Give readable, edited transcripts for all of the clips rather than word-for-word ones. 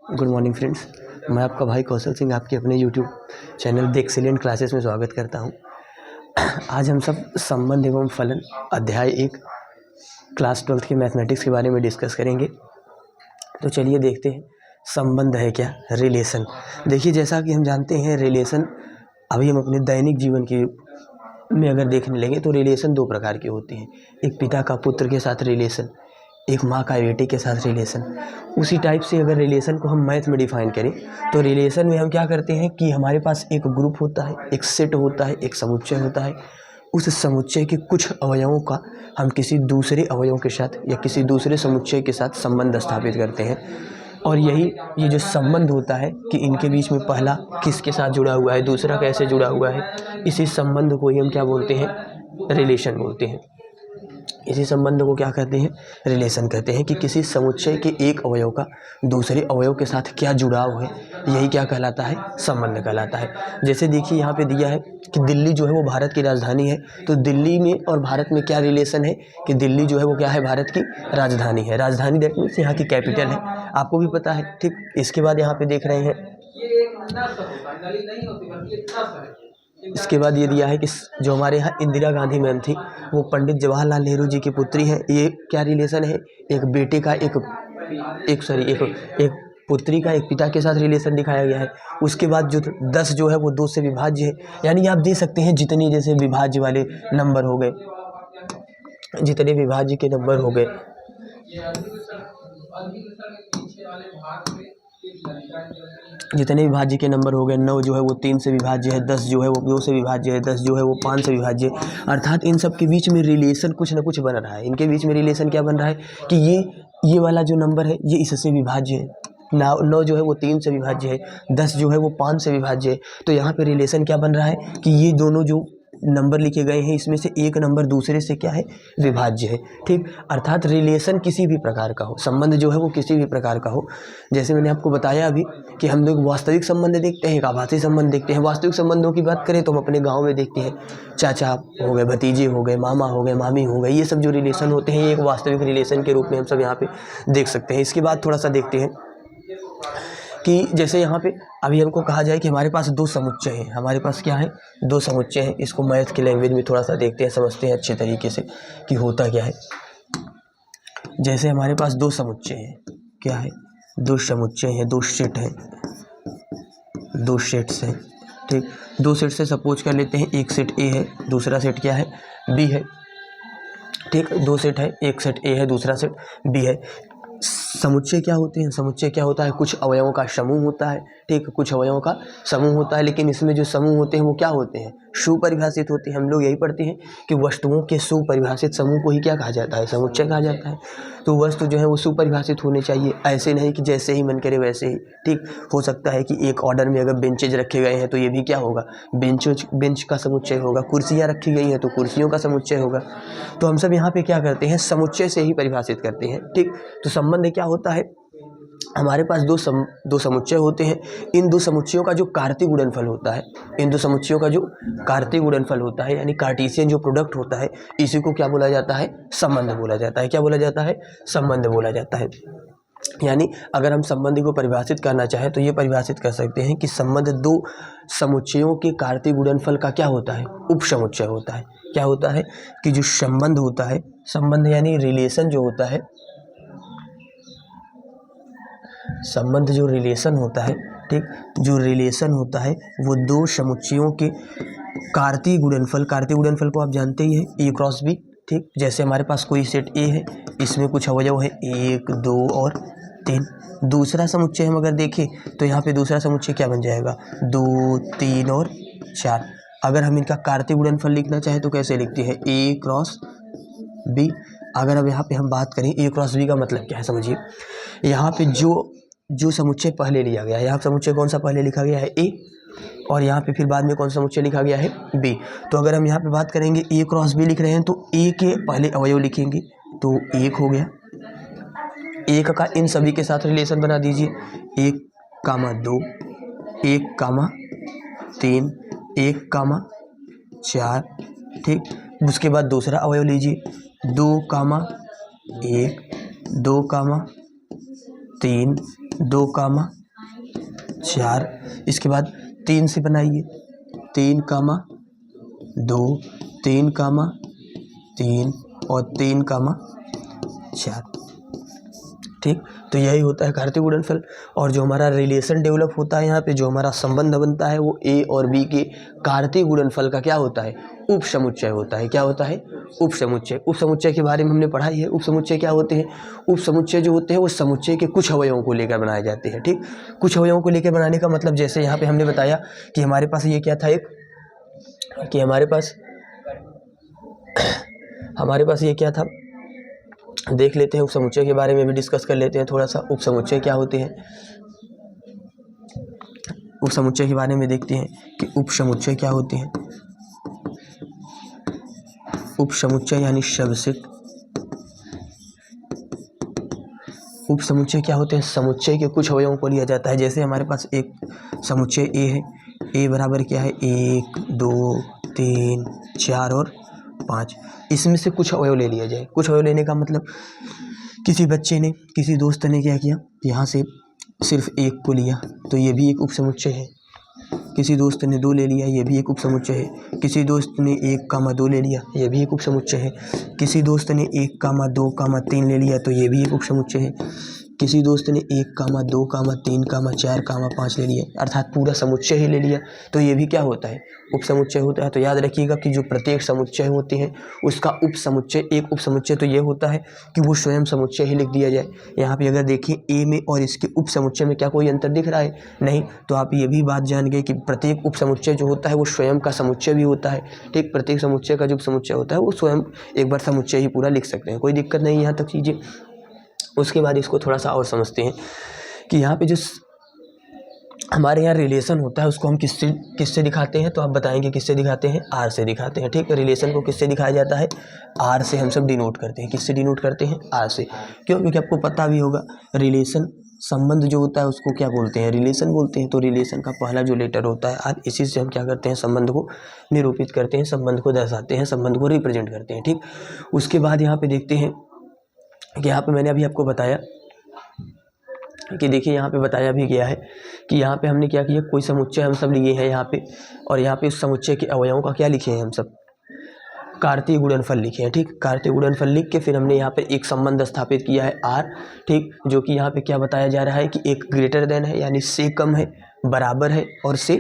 Good morning friends, मैं आपका भाई कौशल सिंह आपके अपने YouTube channel the excellent classes में स्वागत करता हूं। आज हम सब संबंध एवं फलन अध्याय 1 क्लास 12th के मैथमेटिक्स के बारे में डिस्कस करेंगे। तो चलिए देखते हैं संबंध है क्या, रिलेशन। देखिए, जैसा कि हम जानते हैं रिलेशन, अभी हम अपने दैनिक जीवन के में अगर देखने लगे तो रिलेशन दो प्रकार के होते हैं। एक पिता का पुत्र के साथ रिलेशन, एक माँ का बेटे के साथ रिलेशन। उसी टाइप से अगर रिलेशन को हम मैथ में डिफाइन करें तो रिलेशन में हम क्या करते हैं कि हमारे पास एक ग्रुप होता है, एक सेट होता है, एक समुच्चय होता है। उस समुच्चय के कुछ अवयवों का हम किसी दूसरे अवयवों के साथ या किसी दूसरे समुच्चय के साथ संबंध स्थापित करते हैं। और ये जो संबंध होता है कि इनके बीच में पहला किसके साथ जुड़ा हुआ है, दूसरा कैसे जुड़ा हुआ है, इसी संबंध को ही हम क्या बोलते हैं, रिलेशन बोलते हैं। इसी संबंध को क्या कहते हैं, रिलेशन कहते हैं। कि किसी समुच्चय के एक अवयव का दूसरे अवयव के साथ क्या जुड़ाव है, यही क्या कहलाता है, संबंध कहलाता है। जैसे देखिए यहाँ पे दिया है कि दिल्ली जो है वो भारत की राजधानी है। तो दिल्ली में और भारत में क्या रिलेशन है कि दिल्ली जो है वो क्या है, भारत की राजधानी है। राजधानी दैट मीन्स यहाँ की कैपिटल है, आपको भी पता है। ठीक, इसके बाद यहाँ पे देख रहे हैं, इसके बाद ये दिया है कि जो हमारे यहाँ इंदिरा गांधी मैम थी वो पंडित जवाहरलाल नेहरू जी की पुत्री हैं। ये क्या रिलेशन है, एक बेटे का एक पुत्री का एक पिता के साथ रिलेशन दिखाया गया है। उसके बाद जो 10 जो है वो 2 से विभाज्य है। यानी आप दे सकते हैं जितने जैसे विभाज्य वाले नंबर हो गए, जितने विभाज्य के नंबर हो गए, जितने विभाज्य के नंबर हो गए, 9 जो है वो 3 से विभाज्य है, 10 जो है वो 2 से विभाज्य है, 10 जो है वो 5 से विभाज्य है। अर्थात इन सब के बीच में रिलेशन कुछ ना कुछ बन रहा है। इनके बीच में रिलेशन क्या बन रहा है कि ये वाला जो नंबर है ये इससे विभाज्य है, 9 जो है वो 3 से विभाज्य है, 10 जो है वो 5 से विभाज्य है। तो यहाँ पे रिलेशन क्या बन रहा है कि ये दोनों जो नंबर लिखे गए हैं इसमें से एक नंबर दूसरे से क्या है, विभाज्य है। ठीक, अर्थात रिलेशन किसी भी प्रकार का हो, संबंध जो है वो किसी भी प्रकार का हो। जैसे मैंने आपको बताया अभी कि हम लोग वास्तविक संबंध देखते हैं, एक आभासी संबंध देखते हैं। वास्तविक संबंधों की बात करें तो हम अपने गाँव में देखते हैं, चाचा हो गए, भतीजे हो गए, मामा हो गए, मामी हो गए, ये सब जो रिलेशन होते हैं एक वास्तविक रिलेशन के रूप में हम सब यहाँ पे देख सकते हैं। इसके बाद थोड़ा सा देखते हैं कि जैसे यहाँ पे अभी हमको कहा जाए कि हमारे पास 2 समुच्चय हैं। हमारे पास क्या है, 2 समुच्चय हैं। इसको मैथ की लैंग्वेज में थोड़ा सा देखते हैं, समझते हैं अच्छे तरीके से कि होता क्या है। जैसे हमारे पास 2 समुच्चय हैं, क्या है, 2 समुच्चय हैं, 2 सेट हैं, 2 सेट्स हैं। ठीक, 2 सेट से सपोज कर लेते हैं एक सेट ए है, दूसरा सेट क्या है, बी है। ठीक, 2 सेट है, एक सेट ए है, दूसरा सेट बी है। समुच्चय क्या होते हैं, समुच्चय क्या होता है, कुछ अवयवों का समूह होता है। ठीक, कुछ अवयवों का समूह होता है, लेकिन इसमें जो समूह होते हैं वो क्या होते हैं, सुपरिभाषित होते हैं। हम लोग यही पढ़ते हैं कि वस्तुओं के सुपरिभाषित समूह को ही क्या कहा जाता है, समुच्चय कहा जाता है। तो वस्तु जो है वो सुपरिभाषित होने चाहिए, ऐसे नहीं कि जैसे ही मन करे वैसे ही। ठीक, हो सकता है कि एक ऑर्डर में अगर बेंचेज रखे गए हैं तो ये भी क्या होगा, बेंच का समुच्चय होगा। कुर्सियाँ रखी गई हैं तो कुर्सियों का समुच्चय होगा। तो हम सब यहाँ पे क्या करते हैं, समुच्चय से ही परिभाषित करते हैं। ठीक, तो संबंध क्या होता है, हमारे पास दो समुच्चय होते हैं। इन 2 समुच्चयों का जो कार्तीय गुणनफल होता है, इन 2 समुच्चयों का जो कार्तीय गुणनफल होता है यानी कार्टेशियन जो प्रोडक्ट होता है, इसी को क्या बोला जाता है, संबंध बोला जाता है। क्या बोला जाता है, संबंध बोला जाता है। यानी अगर हम संबंध को परिभाषित करना चाहें तो ये परिभाषित कर सकते हैं कि संबंध 2 समुच्चयों के कार्तीय गुणनफल का क्या होता है, उपसमुच्चय होता है। क्या होता है कि जो संबंध होता है, संबंध यानी रिलेशन जो होता है, संबंध जो रिलेशन होता है, ठीक, जो रिलेशन होता है वो 2 समुच्चयों के कार्तीय गुणनफल को आप जानते ही हैं, ए क्रॉस बी। ठीक, जैसे हमारे पास कोई सेट ए है, इसमें कुछ अवयव है 1, 2 और 3। दूसरा समुच्चय हम अगर देखें तो यहाँ पे दूसरा समुच्चय क्या बन जाएगा, 2, 3 और 4। अगर हम इनका कार्तीय गुणनफल लिखना चाहें तो कैसे लिखते हैं, ए क्रॉस बी। अगर अब यहाँ पे हम बात करें ए क्रॉस बी का मतलब क्या है, समझिए। यहाँ पे जो समुच्चय पहले लिया गया है, यहाँ समुच्चय कौन सा पहले लिखा गया है, ए, और यहाँ पे फिर बाद में कौन सा समुच्चय लिखा गया है, बी। तो अगर हम यहाँ पे बात करेंगे ए क्रॉस बी लिख रहे हैं तो ए के पहले अवयव लिखेंगे तो 1 हो गया। 1 का इन सभी के साथ रिलेशन बना दीजिए, 1, 2, 1, 3, 1, 4। ठीक, उसके बाद दूसरा अवयव लीजिए, 2, 1, 2, 3, 2, 4, इसके बाद 3 से बनाइए, 3, 2, 3, 3 और 3, 4। ठीक, तो यही होता है कार्तीय गुणनफल। और जो हमारा रिलेशन डेवलप होता है यहाँ पे, जो हमारा संबंध बनता है, वो ए और बी के कार्तीय गुणनफल का क्या होता है, उप समुच्चय होता है। क्या होता है, उप समुच्चय। उप समुच्चय के बारे में हमने पढ़ा ही है। उप समुच्चय क्या होते हैं, उप समुच्चय जो होते हैं वो समुच्चय के कुछ अवयवों को लेकर बनाए जाते हैं। ठीक, कुछ अवयवों को लेकर बनाने का मतलब, जैसे यहाँ पे हमने बताया कि हमारे पास ये क्या था, एक कि हमारे पास ये क्या था, देख लेते हैं। उप समुच्चय के बारे में भी डिस्कस कर लेते हैं थोड़ा सा। उप समुच्चय क्या होते हैं, उप समुच्चय के बारे में देखते हैं कि उप समुच्चय क्या होते हैं। उप समुच्चय यानी सबसेट। उप समुच्चय क्या होते हैं, समुच्चय के कुछ अवयवों को लिया जाता है। जैसे हमारे पास एक समुच्चय ए है, ए बराबर क्या है, 1, 2, 3, 4 और 5। इसमें से कुछ अवयव ले लिया जाए। कुछ अवयव लेने का मतलब, किसी बच्चे ने, किसी दोस्त ने क्या किया, यहाँ से सिर्फ 1 को लिया तो ये भी एक उप समुच्चय है। किसी दोस्त ने 2 ले लिया, ये भी एक उप समुच्चय है। किसी दोस्त ने 1, 2 ले लिया, ये भी एक उप समुच्चय है। किसी दोस्त ने 1, 2, 3 ले लिया तो ये भी एक उप समुच्चय है। किसी दोस्त ने 1, 2, 3, 4, 5 ले लिया, अर्थात पूरा समुच्चय ही ले लिया, तो ये भी क्या होता है, उप समुच्चय होता है। तो याद रखिएगा कि जो प्रत्येक समुच्चय होते हैं उसका उप समुच्चय, एक उप समुच्चय तो ये होता है कि वो स्वयं समुच्चय ही लिख दिया जाए। यहाँ पे अगर देखिए ए में और इसके उप समुच्चय में क्या कोई अंतर दिख रहा है, नहीं, तो आप ये भी बात जान गए कि प्रत्येक उप समुच्चय जो होता है वो स्वयं का समुच्चय भी होता है। ठीक, प्रत्येक समुच्चय का जो समुच्चय होता है वो स्वयं एक बार समुच्चय ही पूरा लिख सकते हैं, कोई दिक्कत नहीं यहाँ तक चीज़ें। उसके बाद इसको थोड़ा सा और समझते हैं कि यहाँ पे जो हमारे यहाँ रिलेशन होता है उसको हम किससे दिखाते हैं, तो आप बताएंगे किससे दिखाते हैं, आर से दिखाते हैं। ठीक, रिलेशन को किससे दिखाया जाता है, आर से हम सब डिनोट करते हैं। किससे डिनोट करते हैं, आर से। क्यों, क्योंकि आपको पता भी होगा रिलेशन, संबंध जो होता है उसको क्या बोलते हैं, रिलेशन बोलते हैं। तो रिलेशन का पहला जो लेटर होता है आर, इसी से हम क्या करते हैं, संबंध को निरूपित करते हैं, संबंध को दर्शाते हैं, संबंध को रिप्रेजेंट करते हैं। ठीक, उसके बाद यहाँ पे देखते हैं कि यहाँ पे मैंने अभी आपको बताया कि देखिए यहाँ पे बताया भी गया है कि यहाँ पे हमने क्या किया, कोई समुच्चय हम सब लिए हैं यहाँ पे, और यहाँ पे उस समुच्चय के अवयवों का क्या लिखे हैं, हम सब कार्तीय गुणनफल लिखे हैं। ठीक, कार्तीय गुणनफल लिख के फिर हमने यहाँ पे एक संबंध स्थापित किया है आर। ठीक, जो कि यहाँ पे क्या बताया जा रहा है कि एक ग्रेटर देन है, यानी से कम है, बराबर है और से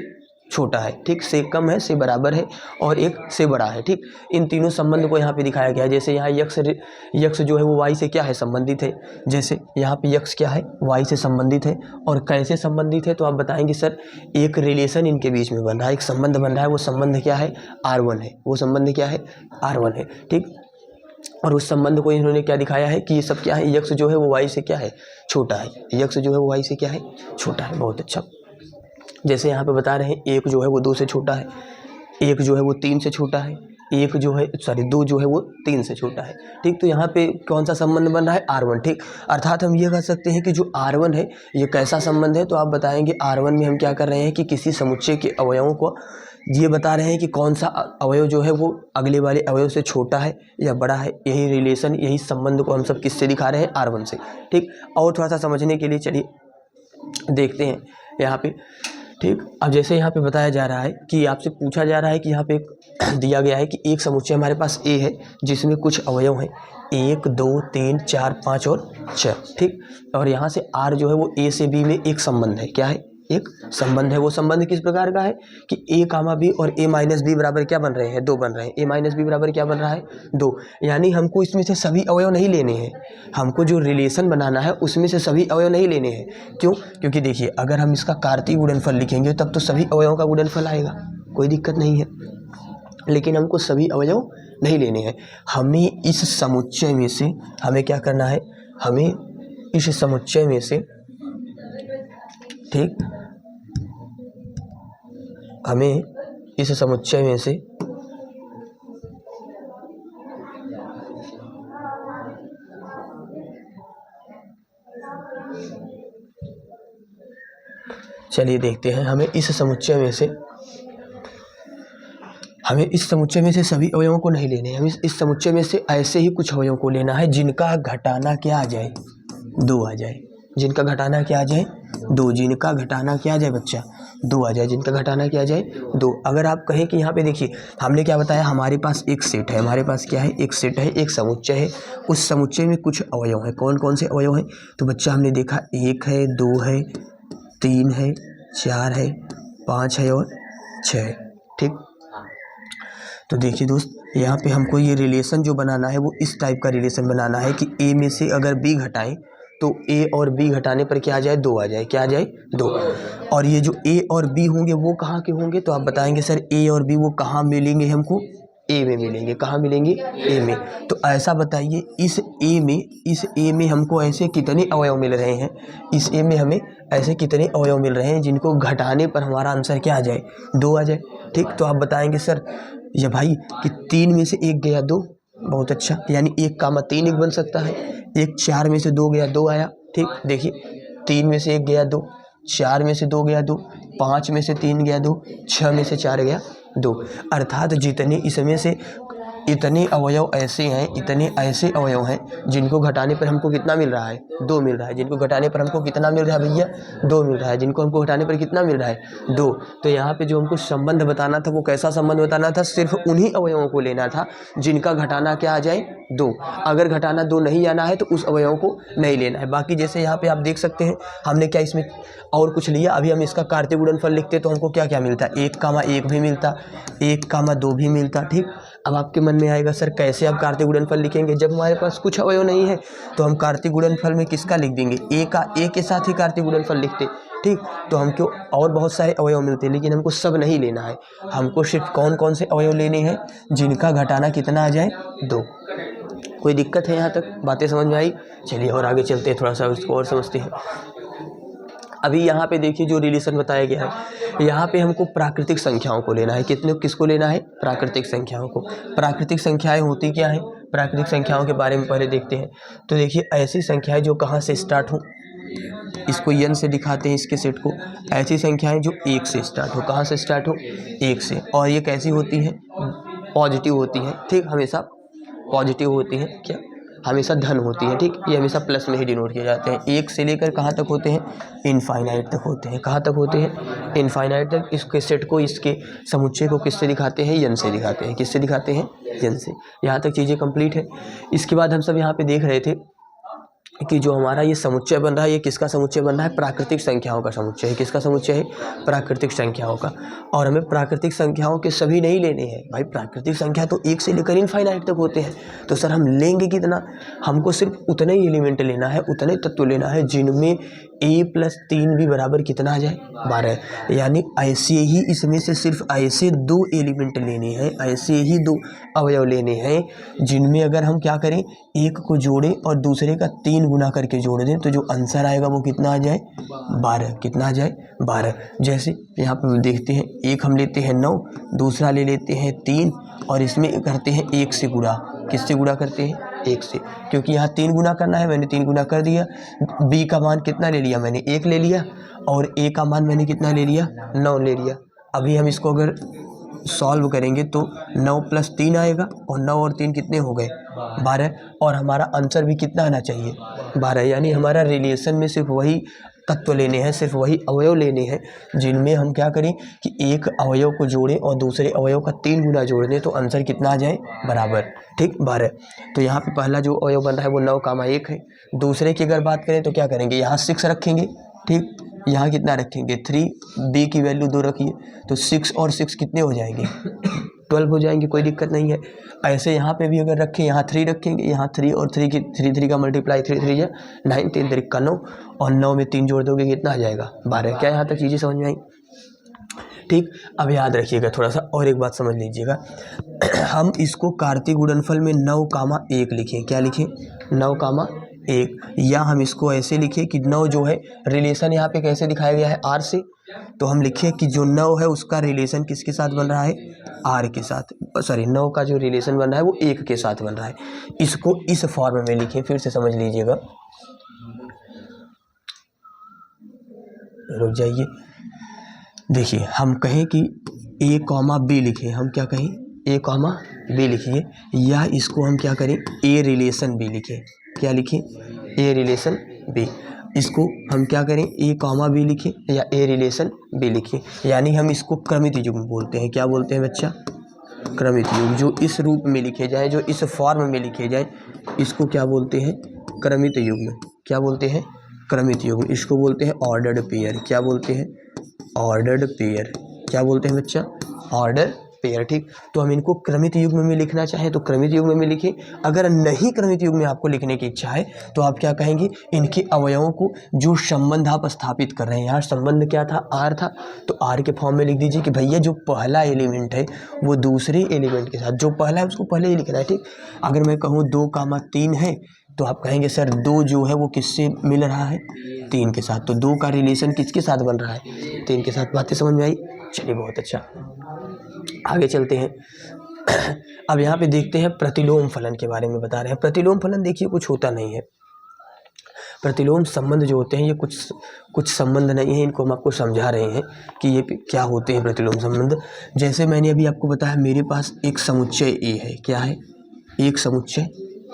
छोटा है। ठीक, से कम है, से बराबर है और एक से बड़ा है। ठीक, इन तीनों संबंध को यहाँ पे दिखाया गया है। जैसे यहाँ यक्स जो है वो वाई से क्या है, संबंधित है। जैसे यहाँ पे यक्स क्या है, वाई से संबंधित है। और कैसे संबंधित है, तो आप बताएंगे सर एक रिलेशन इनके बीच में बन रहा है, एक संबंध बन रहा है, वो संबंध क्या है, R1 है। वो संबंध क्या है, R1 है। ठीक, और उस संबंध को इन्होंने क्या दिखाया है कि ये सब क्या है, यक्स जो है वो वाई से क्या है, छोटा है। यक्स जो है वो वाई से क्या है, छोटा है। बहुत अच्छा। जैसे यहाँ पे बता रहे हैं एक जो है वो 2 से छोटा है, एक जो है वो 3 से छोटा है, एक जो है 2 जो है वो 3 से छोटा है। ठीक, तो यहाँ पे कौन सा संबंध बन रहा है, R1। ठीक, अर्थात हम ये कह सकते हैं कि जो R1 है ये कैसा संबंध है, तो आप बताएंगे R1 में हम क्या कर रहे हैं कि किसी समुच्चय के अवयवों को ये बता रहे हैं कि कौन सा अवयव जो है वो अगले वाले अवयव से छोटा है या बड़ा है। यही रिलेशन, यही संबंध को हम सब किससे दिखा रहे हैं, R1 से। ठीक, और थोड़ा सा समझने के लिए चलिए देखते हैं यहाँ पे। ठीक, अब जैसे यहाँ पे बताया जा रहा है कि आपसे पूछा जा रहा है कि यहाँ पे दिया गया है कि एक समुच्चय हमारे पास ए है जिसमें कुछ अवयव हैं 1, 2, 3, 4, 5 और 6। ठीक, और यहाँ से आर जो है वो ए से बी में एक संबंध है। क्या है, एक संबंध है। वो संबंध किस प्रकार का है कि ए कामा बी और ए माइनस बी बराबर क्या बन रहे हैं, 2 बन रहे हैं। ए माइनस बी बराबर क्या बन रहा है, 2। यानी हमको इसमें से सभी अवयव नहीं लेने हैं, हमको जो रिलेशन बनाना है उसमें से सभी अवयव नहीं लेने हैं। क्यों, क्योंकि देखिए अगर हम इसका कार्तीय गुणनफल लिखेंगे तब तो सभी अवयवों का गुणनफल आएगा, कोई दिक्कत नहीं है। लेकिन हमको सभी अवयव नहीं लेने हैं। हमें इस समुच्चय में से हमें क्या करना है, हमें इस समुच्चय में से, ठीक, हमें इस समुच्चय में से चलिए देखते हैं, हमें इस समुच्चय में से सभी अवयवों को नहीं लेने हैं। हमें इस समुच्चय में से ऐसे ही कुछ अवयवों को लेना है जिनका घटाना क्या आ जाए, 2 आ जाए। जिनका घटाना क्या आ जाए, 2, जिनका घटाना क्या आ जाए बच्चा 2 आ जाए, जिनका घटाना क्या आ जाए 2। अगर आप कहें कि यहाँ पे देखिए हमने क्या बताया, हमारे पास एक सेट है, हमारे पास क्या है, एक सेट है, एक समुच्चय है, उस समुच्चय में कुछ अवयव हैं। कौन कौन से अवयव हैं? तो बच्चा हमने देखा 1 है, 2 है, 3 है, 4 है, 5 है और 6 है। ठीक, तो देखिए दोस्त, यहाँ पे हमको ये रिलेशन जो बनाना है वो इस टाइप का रिलेशन बनाना है कि ए में से अगर बी घटाएं तो ए और बी घटाने पर क्या आ जाए 2 आ जाए, क्या आ जाए 2। और ये जो ए और बी होंगे वो कहाँ के होंगे? तो आप बताएंगे सर ए और बी वो कहाँ मिलेंगे हमको? ए में मिलेंगे। कहाँ मिलेंगे? ए में। तो ऐसा बताइए इस ए में हमको ऐसे कितने अवयव मिल रहे हैं, इस ए में हमें ऐसे कितने अवयव मिल रहे हैं जिनको घटाने पर हमारा आंसर क्या आ जाए 2 आ जाए। ठीक, तो आप बताएंगे सर या भाई कि 3 में से 1 गया 2, बहुत अच्छा, यानी 1, 3 बन सकता है। 4 में से 2 गया 2 आया। ठीक, देखिए 3 में से 1 गया 2, 4 में से 2 गया 2, 5 में से 3 गया 2, 6 में से 4 गया 2। अर्थात जितने इसमें से इतने अवयव ऐसे हैं, इतने ऐसे अवयव हैं जिनको घटाने पर हमको कितना मिल रहा है 2 मिल रहा है। जिनको घटाने पर हमको कितना मिल रहा है भैया 2 मिल रहा है। जिनको हमको घटाने पर कितना मिल रहा है 2। तो यहाँ पे जो हमको संबंध बताना था वो कैसा संबंध बताना था? सिर्फ उन्हीं अवयवों को लेना था जिनका घटाना क्या आ जाए 2। अगर घटाना 2 नहीं आना है तो उस अवयवों को नहीं लेना है। बाकी जैसे यहाँ पे आप देख सकते हैं हमने क्या इसमें और कुछ लिया, अभी हम इसका कार्तीय गुणनफल लिखते तो हमको क्या क्या मिलता? 1, 1 भी मिलता, 1, 2 भी मिलता। ठीक, अब आपके मन में आएगा सर कैसे आप कार्तीय गुणनफल लिखेंगे? जब हमारे पास कुछ अवयव नहीं है तो हम कार्तीय गुणनफल में किसका लिख देंगे? ए के साथ ही कार्तीय गुणनफल लिखते। ठीक, तो हमको और बहुत सारे अवयव मिलते हैं लेकिन हमको सब नहीं लेना है। हमको सिर्फ कौन कौन से अवयव लेने हैं जिनका घटाना कितना आ जाए 2। कोई दिक्कत है यहाँ तक? बातें समझ में आई? चलिए और आगे चलते हैं, थोड़ा सा इसको और समझते हैं। अभी यहाँ पे देखिए जो रिलेशन बताया गया है, यहाँ पे हमको प्राकृतिक संख्याओं को लेना है। किसको लेना है? प्राकृतिक संख्याओं को। प्राकृतिक संख्याएं होती क्या हैं? प्राकृतिक संख्याओं के बारे में पहले देखते हैं। तो देखिए ऐसी संख्याएं जो कहाँ से स्टार्ट हो, इसको n से दिखाते हैं इसके सेट को। ऐसी संख्याएं जो 1 से स्टार्ट हो, कहाँ से स्टार्ट हो? 1 से। और ये कैसी होती हैं? पॉजिटिव होती हैं। ठीक, हमेशा पॉजिटिव होती हैं। क्या? हमेशा धन होती है। ठीक, ये हमेशा प्लस में ही डिनोट किए जाते हैं। 1 से लेकर कहाँ तक होते हैं? इनफाइनाइट तक होते हैं। कहाँ तक होते हैं? इनफाइनाइट तक। इसके सेट को, इसके समुच्चय को किससे दिखाते हैं? n से दिखाते हैं। किससे दिखाते हैं? n से। यहाँ तक चीज़ें कंप्लीट है। इसके बाद हम सब यहाँ पे देख रहे थे कि जो हमारा ये समुच्चय बन रहा है, ये किसका समुच्चय बन रहा है? प्राकृतिक संख्याओं का समुच्चय है। किसका समुच्चय है? प्राकृतिक संख्याओं का। और हमें प्राकृतिक संख्याओं के सभी नहीं लेने हैं भाई। प्राकृतिक संख्या तो 1 से लेकर इनफाइनाइट तक होते हैं। तो सर हम लेंगे कितना? हमको सिर्फ उतने ही एलिमेंट लेना है, उतने तत्व लेना है जिनमें a + 3 भी बराबर कितना आ जाए 12। यानी ऐसे ही इसमें से सिर्फ ऐसे 2 एलिमेंट लेने हैं, ऐसे ही 2 अवयव लेने हैं जिनमें अगर हम क्या करें, एक को जोड़ें और दूसरे का 3 गुना करके जोड़ दें तो जो आंसर आएगा वो कितना आ जाए 12। कितना आ जाए 12। जैसे यहाँ पर देखते हैं, एक हम लेते हैं 9, दूसरा ले लेते हैं 3 और इसमें करते हैं 1 से गुणा। किससे गुणा करते हैं? 1 से, क्योंकि यहाँ 3 गुना करना है, मैंने 3 गुना कर दिया। b का मान कितना ले लिया मैंने? 1 ले लिया। और a का मान मैंने कितना ले लिया? 9 ले लिया। अभी हम इसको अगर सॉल्व करेंगे तो 9 + 3 आएगा और 9 और 3 कितने हो गए 12। और हमारा आंसर भी कितना आना चाहिए 12। यानी हमारा रिलेशन में सिर्फ वही तत्व लेने हैं, सिर्फ वही अवयव लेने हैं जिनमें हम क्या करें कि एक अवयव को जोड़ें और दूसरे अवयव का 3 गुना जोड़ दें तो आंसर कितना आ जाए बराबर। ठीक, 12। तो यहाँ पे पहला जो अवयव बन रहा है वो 9, 1 है। दूसरे की अगर बात करें तो क्या करेंगे, यहाँ 6 रखेंगे। ठीक, यहाँ कितना रखेंगे 3, b की वैल्यू 2 रखिए तो 6 और 6 कितने हो जाएंगे 12 हो जाएंगे। कोई दिक्कत नहीं है। ऐसे यहाँ पे भी अगर रखें, यहाँ 3 रखेंगे, यहाँ 3 और 3 की 3 का मल्टीप्लाई 3 3 या 9, 3 3 का 9 और 9 में 3 जोड़ दोगे कितना आ जाएगा 12। क्या यहाँ तक चीज़ें समझ में आई? ठीक, अब याद रखिएगा थोड़ा सा और एक बात समझ लीजिएगा। हम इसको कार्तीय गुणनफल में 9, 1 लिखें। क्या लिखें? 9, 1। या हम इसको ऐसे लिखें कि 9 जो है रिलेशन यहाँ पे कैसे दिखाया गया है r से, तो हम लिखें कि जो 9 है उसका रिलेशन किसके साथ बन रहा है r के साथ। सॉरी, 9 का जो रिलेशन बन रहा है वो 1 के साथ बन रहा है। इसको इस फॉर्म में लिखें, फिर से समझ लीजिएगा, रुक जाइए। देखिए हम कहें कि a, b लिखें, हम क्या कहें a, b लिखिए, या इसको हम क्या करें a रिलेशन b लिखें। क्या लिखें? a relation b। इसको हम क्या करें, ए कॉमा बी लिखें या ए रिलेशन बी लिखें, यानी हम इसको क्रमित युग्म बोलते हैं। क्या बोलते हैं बच्चा? क्रमित युग्म। जो इस रूप में लिखे जाए, जो इस फॉर्म में लिखे जाए, इसको क्या बोलते हैं? क्रमित युग्म। क्या बोलते हैं? क्रमित युग्म। इसको बोलते हैं ऑर्डर्ड पेयर। क्या बोलते हैं? Ordered pair. क्या बोलते हैं बच्चा? Order pair. ठीक, तो हम इनको क्रमित युग्म में लिखना चाहें तो क्रमित युग्म में लिखें। अगर नहीं क्रमित युग्म में आपको लिखने की इच्छा है तो आप क्या कहेंगे, इनके अवयवों को जो संबंध आप स्थापित कर रहे हैं, यहाँ संबंध क्या था? आर था, तो आर के फॉर्म में लिख दीजिए कि भैया जो पहला एलिमेंट है वो दूसरे एलिमेंट के साथ, जो पहला है उसको पहले ही लिखना है। ठीक, अगर मैं कहूँ 2,3 है तो आप कहेंगे सर 2 जो है वो किससे मिल रहा है? 3 के साथ। तो 2 का रिलेशन किसके साथ बन रहा है? 3 के साथ। बातें समझ में आई? चलिए, बहुत अच्छा, आगे चलते हैं। अब यहाँ पे देखते हैं प्रतिलोम फलन के बारे में बता रहे हैं। प्रतिलोम फलन देखिए कुछ होता नहीं है। प्रतिलोम संबंध जो होते हैं ये कुछ संबंध नहीं है, इनको हम आपको समझा रहे हैं कि ये क्या होते हैं प्रतिलोम संबंध। जैसे मैंने अभी आपको बताया, मेरे पास एक समुच्चय ए है। क्या है? एक समुच्चय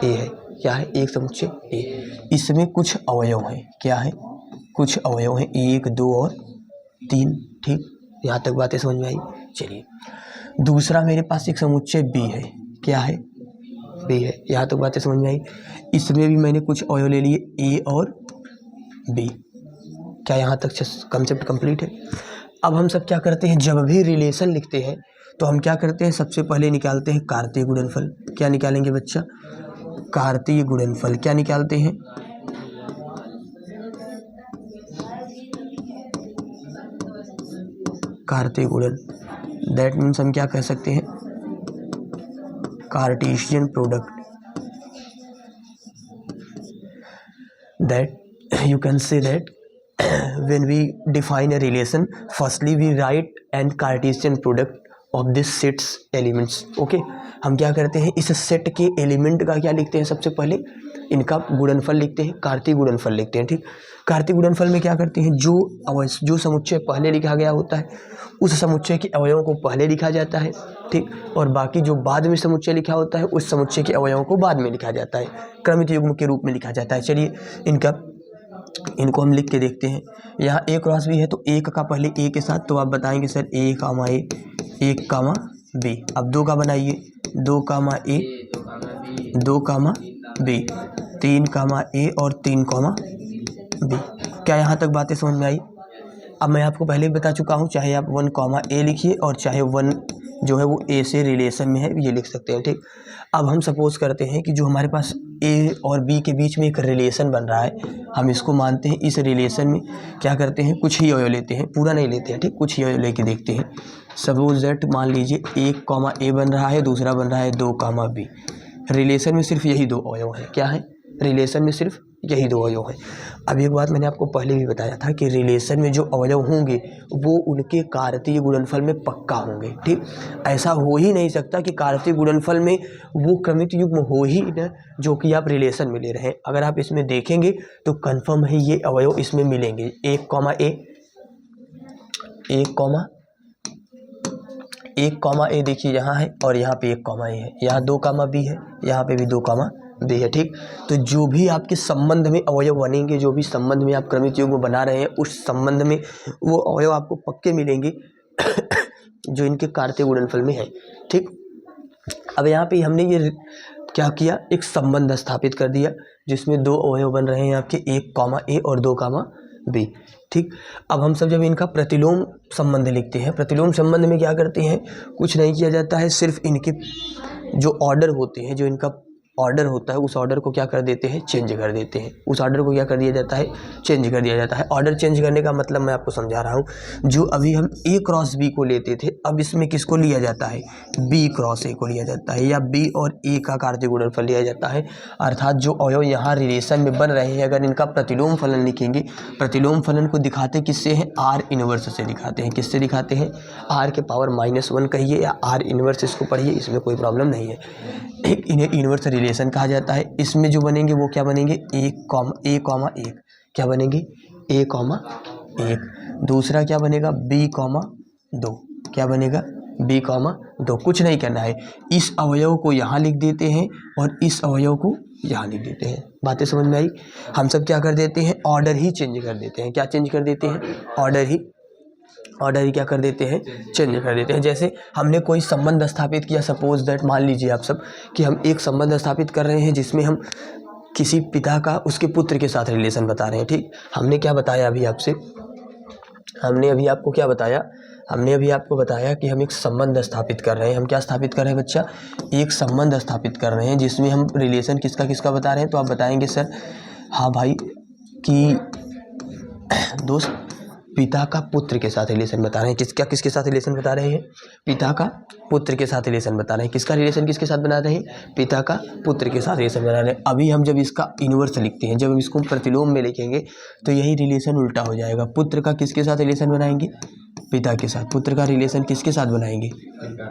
ए है। क्या है? एक समुच्चय ए। इसमें कुछ अवयव हैं। क्या है? कुछ अवयव हैं, 1, 2 और 3। ठीक, यहाँ तक बातें समझ में आई? चलिए, दूसरा मेरे पास एक समुच्चय बी है। क्या है? बी है। यहाँ तक बातें समझ में आई? इसमें भी मैंने कुछ अवयव ले लिए, ए और बी। क्या यहाँ तक कंसेप्ट कंप्लीट है? अब हम सब क्या करते हैं, जब भी रिलेशन लिखते हैं तो हम क्या करते हैं, सबसे पहले निकालते हैं कार्तीय गुणनफल। क्या निकालेंगे बच्चा? कार्तीय गुणनफल। क्या निकालते हैं? कार्तीय गुणन। दैट मीन्स हम क्या कह सकते हैं? Cartesian product. That you can say that when we define a relation, firstly we write and Cartesian product of this sets elements. Okay, हम क्या करते हैं, इस सेट के एलिमेंट का क्या लिखते हैं? सबसे पहले इनका गुणनफल लिखते हैं, कार्तीय गुणनफल लिखते हैं। ठीक, कार्तीय गुणनफल में क्या करते हैं, जो समुच्चय पहले लिखा गया होता है उस समुच्चय के अवयवों को पहले लिखा जाता है। ठीक, और बाकी जो बाद में समुच्चय लिखा होता है उस समुच्चय के अवयवों को बाद में लिखा जाता है, क्रमित युग्म के रूप में लिखा जाता है। चलिए, इनको हम लिख के देखते हैं। यहाँ ए क्रॉस बी है तो एक का पहले ए के साथ, तो आप बताएंगे सर ए कामा ए, 1 कामा बी। अब 2 का बनाइए, 2 कामा ए, 2 कामा बी, 3 कामा ए और 3 कामा बी। क्या यहाँ तक बातें समझ में आई? अब मैं आपको पहले ही बता चुका हूँ, चाहे आप 1 कामा ए लिखिए और चाहे 1 जो है वो ए से रिलेशन में है, ये लिख सकते हैं। ठीक, अब हम सपोज करते हैं कि जो हमारे पास ए और बी के बीच में एक रिलेशन बन रहा है, हम इसको मानते हैं। इस रिलेशन में क्या करते हैं, कुछ ही अवयव लेते हैं, पूरा नहीं लेते हैं। ठीक, कुछ ही अवयव लेके देखते हैं। सपोज दैट मान लीजिए 1 कामा ए बन रहा है, दूसरा बन रहा है 2 कामा बी। रिलेशन में सिर्फ यही 2 अवयव हैं। क्या है? रिलेशन में सिर्फ यही 2 अवयव हैं। अब एक बात मैंने आपको पहले भी बताया था कि रिलेशन में जो अवयव होंगे वो उनके कार्तीय गुणनफल में पक्का होंगे। ठीक, ऐसा हो ही नहीं सकता कि कार्तीय गुणनफल में वो क्रमित युग्म हो ही न जो कि आप रिलेशन में ले रहे हैं। अगर आप इसमें देखेंगे तो कंफर्म है ये अवयव इसमें मिलेंगे। 1 कामा ए, 1 कामा ए देखिए यहाँ है और यहाँ पे 1 कामा ए है, यहाँ 2 कामा बी है, यहाँ पे भी 2 कामा बी है। ठीक, तो जो भी आपके संबंध में अवयव बनेंगे, जो भी संबंध में आप क्रमित युग्म बना रहे हैं, उस संबंध में वो अवयव आपको पक्के मिलेंगे जो इनके कार्तीय गुणनफल में है। ठीक, अब यहाँ पे हमने ये क्या किया, एक संबंध स्थापित कर दिया जिसमें 2 अवयव बन रहे हैं आपके, 1 कामा ए और 2 कामा बी। ठीक, अब हम सब जब इनका प्रतिलोम संबंध लिखते हैं, प्रतिलोम संबंध में क्या करते हैं, कुछ नहीं किया जाता है, सिर्फ इनके जो ऑर्डर होते हैं, जो इनका ऑर्डर होता है उस ऑर्डर को क्या कर देते हैं, चेंज कर देते हैं। उस ऑर्डर को क्या कर दिया जाता है, चेंज कर दिया जाता है। ऑर्डर चेंज करने का मतलब मैं आपको समझा रहा हूँ। जो अभी हम ए क्रॉस बी को लेते थे, अब इसमें किसको लिया जाता है, बी क्रॉस ए को लिया जाता है, या बी और ए का कार्तीय गुणनफल लिया जाता है। अर्थात जो अवयव यहाँ रिलेशन में बन रहे हैं, अगर इनका प्रतिलोम फलन लिखेंगे, प्रतिलोम फलन को दिखाते किससे हैं, आर इनवर्स से दिखाते हैं। किससे दिखाते हैं, आर के पावर -1 कहिए या आर इनवर्स, इसको पढ़िए, इसमें कोई प्रॉब्लम नहीं है। एक इन्हें इनवर्स रिलेशन कहा जाता है। इसमें जो बनेंगे वो क्या बनेंगे, ए कॉमा 1, क्या बनेंगे, ए कॉमा 1। दूसरा क्या बनेगा, बी कॉमा 2, क्या बनेगा, बी कॉमा 2। कुछ नहीं करना है, इस अवयव को यहाँ लिख देते हैं और इस अवयव को यहाँ लिख देते हैं। बातें समझ में आई? हम सब क्या कर देते हैं, ऑर्डर ही चेंज कर देते हैं। क्या चेंज कर देते हैं? ऑर्डर ही क्या कर देते हैं, चेंज कर देते हैं। जैसे हमने कोई संबंध स्थापित किया, सपोज दैट मान लीजिए आप सब कि हम एक संबंध स्थापित कर रहे हैं जिसमें हम किसी पिता का उसके पुत्र के साथ रिलेशन बता रहे हैं। ठीक, हमने क्या बताया अभी आपसे, हमने अभी आपको क्या बताया, हमने अभी आपको बताया कि हम एक संबंध स्थापित कर रहे हैं। हम क्या स्थापित कर रहे हैं बच्चा, एक संबंध स्थापित कर रहे हैं जिसमें हम रिलेशन किसका किसका बता रहे हैं। तो आप बताएंगे सर हाँ भाई कि दोस्त पिता का पुत्र के साथ रिलेशन बता रहे हैं। किसके साथ रिलेशन बता रहे हैं, पिता का पुत्र के साथ रिलेशन बता रहे हैं। किसका रिलेशन किसके साथ बना रहे हैं, पिता का पुत्र के साथ रिलेशन बना रहे हैं। अभी हम जब इसका इन्वर्स लिखते हैं, जब हम इसको प्रतिलोम में लिखेंगे तो यही रिलेशन उल्टा हो जाएगा। पुत्र का किसके साथ रिलेशन बनाएंगे, पिता के साथ। पुत्र का रिलेशन किसके साथ बनाएंगे,